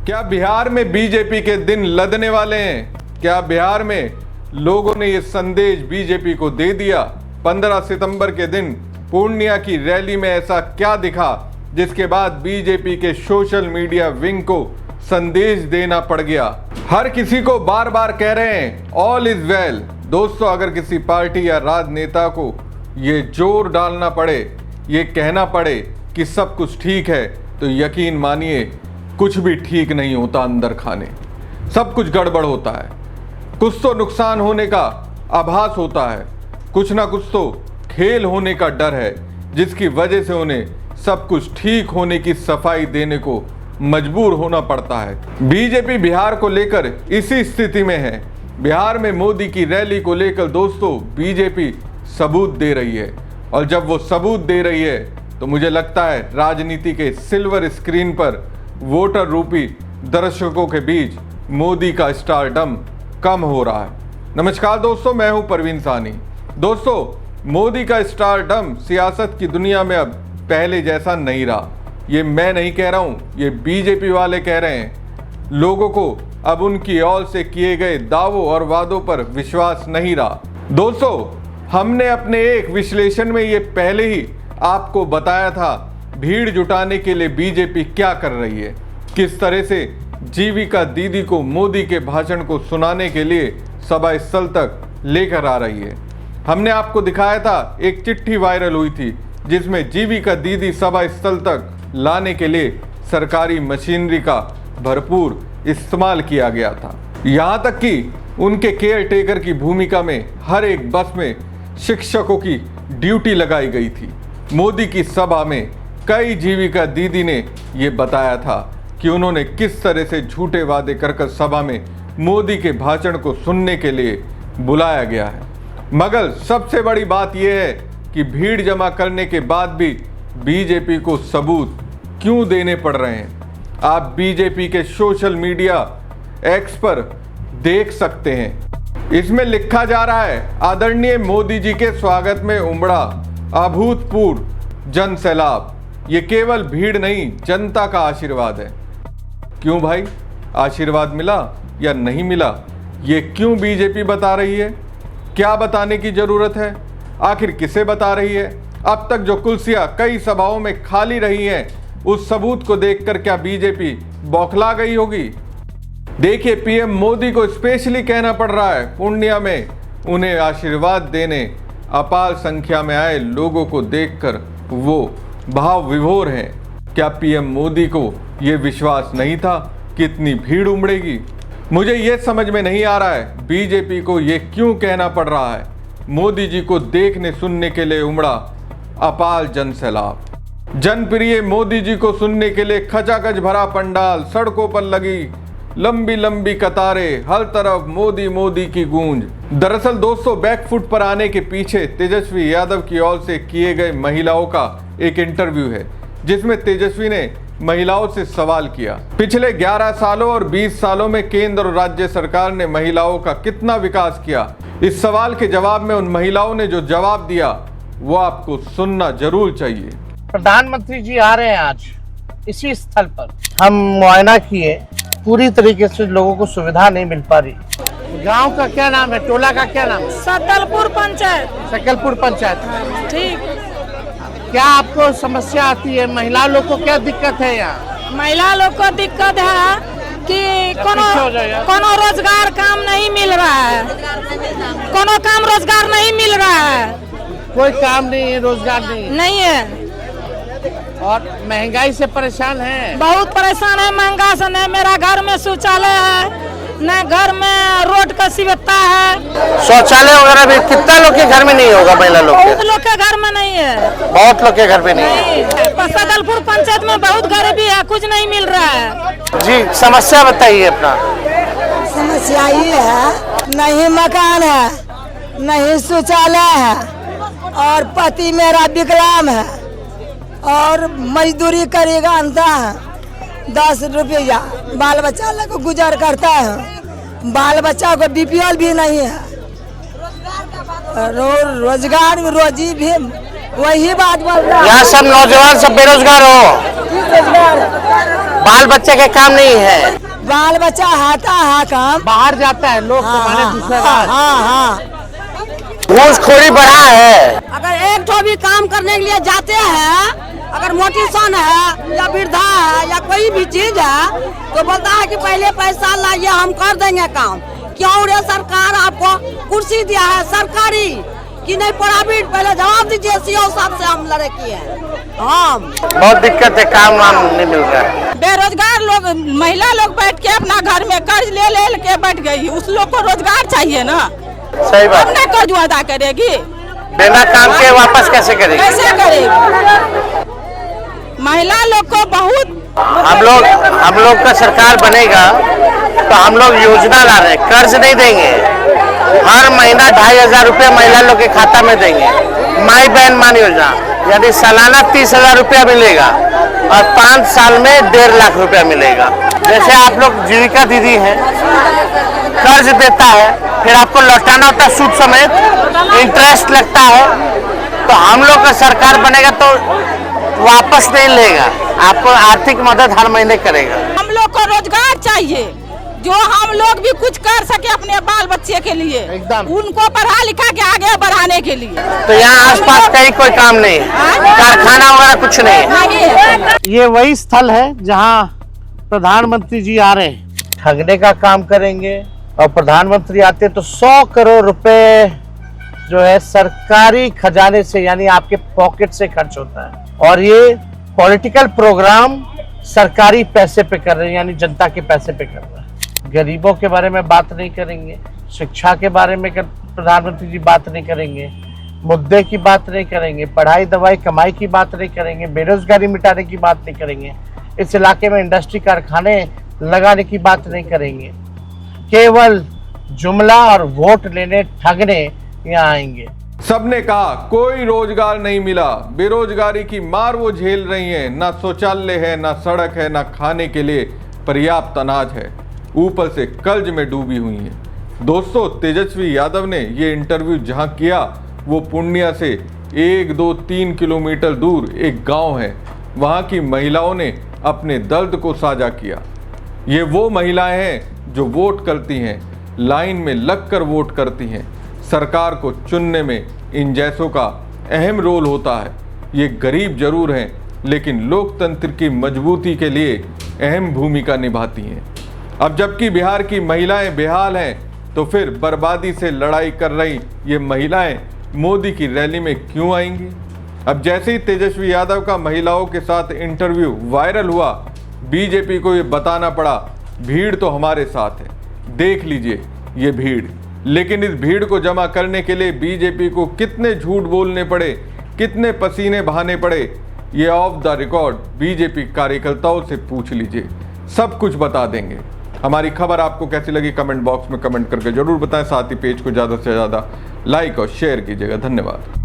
क्या बिहार में बीजेपी के दिन लदने वाले हैं? क्या बिहार में लोगों ने ये संदेश बीजेपी को दे दिया? 15 सितंबर के दिन पूर्णिया की रैली में ऐसा क्या दिखा जिसके बाद बीजेपी के सोशल मीडिया विंग को संदेश देना पड़ गया? हर किसी को बार बार कह रहे हैं ऑल इज वेल। दोस्तों, अगर किसी पार्टी या राजनेता को ये जोर डालना पड़े, ये कहना पड़े कि सब कुछ ठीक है, तो यकीन मानिए कुछ भी ठीक नहीं होता। अंदर खाने सब कुछ गड़बड़ होता है, कुछ तो नुकसान होने का आभास होता है, कुछ ना कुछ तो खेल होने का डर है, जिसकी वजह से उन्हें सब कुछ ठीक होने की सफाई देने को मजबूर होना पड़ता है। बीजेपी बिहार को लेकर इसी स्थिति में है। बिहार में मोदी की रैली को लेकर दोस्तों बीजेपी सबूत दे रही है, और जब वो सबूत दे रही है तो मुझे लगता है राजनीति के सिल्वर स्क्रीन पर वोटर रूपी दर्शकों के बीच मोदी का स्टारडम कम हो रहा है। नमस्कार दोस्तों, मैं हूं परवीन सानी। दोस्तों, मोदी का स्टारडम सियासत की दुनिया में अब पहले जैसा नहीं रहा। ये मैं नहीं कह रहा हूं, ये बीजेपी वाले कह रहे हैं। लोगों को अब उनकी ओर से किए गए दावों और वादों पर विश्वास नहीं रहा। दोस्तों, हमने अपने एक विश्लेषण में ये पहले ही आपको बताया था भीड़ जुटाने के लिए बीजेपी क्या कर रही है, किस तरह से जीविका दीदी को मोदी के भाषण को सुनाने के लिए सभा स्थल तक लेकर आ रही है। हमने आपको दिखाया था एक चिट्ठी वायरल हुई थी जिसमें जीविका दीदी सभा स्थल तक लाने के लिए सरकारी मशीनरी का भरपूर इस्तेमाल किया गया था। यहाँ तक कि उनके केयर टेकर की भूमिका में हर एक बस में शिक्षकों की ड्यूटी लगाई गई थी। मोदी की सभा में कई जीविका दीदी ने ये बताया था कि उन्होंने किस तरह से झूठे वादे कर सभा में मोदी के भाषण को सुनने के लिए बुलाया गया है। मगर सबसे बड़ी बात यह है कि भीड़ जमा करने के बाद भी बीजेपी को सबूत क्यों देने पड़ रहे हैं, आप बीजेपी के सोशल मीडिया एक्स पर देख सकते हैं। इसमें लिखा जा रहा है, आदरणीय मोदी जी के स्वागत में उमड़ा अभूतपूर्व जन सैलाब। ये केवल भीड़ नहीं, जनता का आशीर्वाद है। क्यों भाई, आशीर्वाद मिला या नहीं मिला, ये क्यों बीजेपी बता रही है? क्या बताने की जरूरत है? आखिर किसे बता रही है? अब तक जो कुर्सियां कई सभाओं में खाली रही हैं, उस सबूत को देखकर क्या बीजेपी बौखला गई होगी? देखिए, पीएम मोदी को स्पेशली कहना पड़ रहा है पूर्णिया में उन्हें आशीर्वाद देने अपार संख्या में आए लोगों को देखकर वो भाव विभोर हैं। क्या पीएम मोदी को ये विश्वास नहीं था कि इतनी भीड़ उमड़ेगी? मुझे ये समझ में नहीं आ रहा है बीजेपी को ये क्यों कहना पड़ रहा है मोदी जी को देखने सुनने के लिए उमड़ा अपार जन सैलाब। जनप्रिय मोदी जी को सुनने के लिए खचाखच भरा पंडाल, सड़कों पर लगी लंबी लंबी कतारें, हर तरफ मोदी मोदी की गूंज। दरअसल दोस्तों, बैकफुट पर आने के पीछे तेजस्वी यादव की ओर से किए गए महिलाओं का एक इंटरव्यू है, जिसमें तेजस्वी ने महिलाओं से सवाल किया, पिछले 11 सालों और 20 सालों में केंद्र और राज्य सरकार ने महिलाओं का कितना विकास किया। इस सवाल के जवाब में उन महिलाओं ने जो जवाब दिया वो आपको सुनना जरूर चाहिए। प्रधानमंत्री जी आ रहे हैं आज इसी स्थल पर। हम मुआयना किए, पूरी तरीके से लोगों को सुविधा नहीं मिल पा रही। गांव का क्या नाम है, टोला का क्या नाम है? सकलपुर पंचायत। सकलपुर पंचायत, ठीक। क्या आपको समस्या आती है? महिला लोग को क्या दिक्कत है यहाँ? महिला लोग को दिक्कत है कि कोनो रोजगार काम नहीं मिल रहा है, कोनो काम रोजगार नहीं मिल रहा है, कोई काम नहीं है, रोजगार नहीं है। और महंगाई से परेशान है, बहुत परेशान है महंगा से। न मेरा घर में शौचालय है, न घर में रोड का सुविधा है। शौचालय वगैरह भी कितना लोग के घर में नहीं होगा? महिला लोग बहुत लोग के घर में नहीं है, बहुत लोग के घर में नहीं है। सकलपुर पंचायत में बहुत गरीबी है, कुछ नहीं मिल रहा है। जी, समस्या बताइए अपना। समस्या ये है, नहीं मकान है, नहीं शौचालय है, और पति मेरा विकलांग है, और मजदूरी करेगा अंता है 10 रुपया, बाल बच्चा को गुजर करता है। बाल बच्चा को बीपीएल भी नहीं है, रोजगार रोजी भी वही बात बोल रहा है। यहाँ सब नौजवान सब बेरोजगार हो। बाल बच्चे के काम नहीं है, बाल बच्चा हाथा है काम। बाहर जाता है लोग कमाने दूसरे हाँ राज्य। हाँ। घूसखोरी बढ़ा है। अगर एक ठो भी काम करने के लिए जाते हैं, अगर मोटी सन है या वृद्धा है या कोई भी चीज है, तो बोलता है कि पहले पैसा लाइए हम कर देंगे काम। क्यों रे सरकार आपको कुर्सी दिया है सरकारी कि नहीं प्राइवेट? पहले जवाब दीजिए। सीओ साहब से हम लड़े किए हैं। बहुत दिक्कत है, काम वाम नहीं मिल रहा है। बेरोजगार लोग, महिला लोग बैठ के अपना घर में कर्ज ले के बैठ गई, उस लोग को रोजगार चाहिए ना। सही बात। अपना कर्ज अदा करेगी, बिना काम के वापस कैसे करेगी? कैसे करेगी? महिला लोग को बहुत हम लोग का सरकार बनेगा तो हम लोग योजना ला रहे हैं, कर्ज नहीं देंगे। हर महीना 2500 रुपया महिला लोग के खाता में देंगे। माई बहन मान योजना, यानी सालाना 30,000 रुपया मिलेगा और 5 साल में 1.5 लाख रुपया मिलेगा। जैसे आप लोग जीविका दीदी हैं, कर्ज देता है, फिर आपको लौटाना होता है सूद समेत, इंटरेस्ट लगता है। तो हम लोग का सरकार बनेगा तो वापस नहीं लेगा, आपको आर्थिक मदद हर महीने करेगा। हम लोग को रोजगार चाहिए, जो हम लोग भी कुछ कर सके अपने बाल बच्चे के लिए, एकदम। उनको पढ़ा लिखा के आगे बढ़ाने के लिए। तो यहाँ आसपास कहीं कोई काम नहीं है, कारखाना वगैरह कुछ नहीं है। नहीं है। ये वही स्थल है जहाँ प्रधानमंत्री जी आ रहे हैं, ठगने का काम करेंगे। और प्रधानमंत्री आते तो 100 करोड़ रुपए जो है सरकारी खजाने से, यानी आपके पॉकेट से खर्च होता है। और ये पॉलिटिकल प्रोग्राम सरकारी पैसे पे कर रहे हैं, यानी जनता के पैसे पे कर रहे हैं। गरीबों के बारे में बात नहीं करेंगे, शिक्षा के बारे में प्रधानमंत्री जी बात नहीं करेंगे, मुद्दे की बात नहीं करेंगे, पढ़ाई दवाई कमाई की बात नहीं करेंगे, बेरोजगारी मिटाने की बात नहीं करेंगे, इस इलाके में इंडस्ट्री कारखाने लगाने की बात नहीं करेंगे। केवल जुमला और वोट लेने, ठगने यहाँ आएंगे। सबने कहा कोई रोजगार नहीं मिला, बेरोजगारी की मार वो झेल रही हैं, ना शौचालय है, ना सड़क है, ना खाने के लिए पर्याप्त अनाज है, ऊपर से कर्ज में डूबी हुई हैं। दोस्तों, तेजस्वी यादव ने ये इंटरव्यू जहां किया वो पूर्णिया से 1, 2, 3 किलोमीटर दूर एक गांव है। वहां की महिलाओं ने अपने दर्द को साझा किया। ये वो महिलाएं हैं जो वोट करती हैं, लाइन में लगकर वोट करती हैं। सरकार को चुनने में इन जैसों का अहम रोल होता है। ये गरीब जरूर हैं, लेकिन लोकतंत्र की मजबूती के लिए अहम भूमिका निभाती हैं। अब जबकि बिहार की महिलाएं बेहाल हैं, तो फिर बर्बादी से लड़ाई कर रही ये महिलाएं मोदी की रैली में क्यों आएंगी? अब जैसे ही तेजस्वी यादव का महिलाओं के साथ इंटरव्यू वायरल हुआ, बीजेपी को ये बताना पड़ा भीड़ तो हमारे साथ है, देख लीजिए ये भीड़। लेकिन इस भीड़ को जमा करने के लिए बीजेपी को कितने झूठ बोलने पड़े, कितने पसीने बहाने पड़े, ये ऑफ द रिकॉर्ड बीजेपी कार्यकर्ताओं से पूछ लीजिए, सब कुछ बता देंगे। हमारी खबर आपको कैसी लगी कमेंट बॉक्स में कमेंट करके जरूर बताएं। साथ ही पेज को ज़्यादा से ज़्यादा लाइक और शेयर कीजिएगा। धन्यवाद।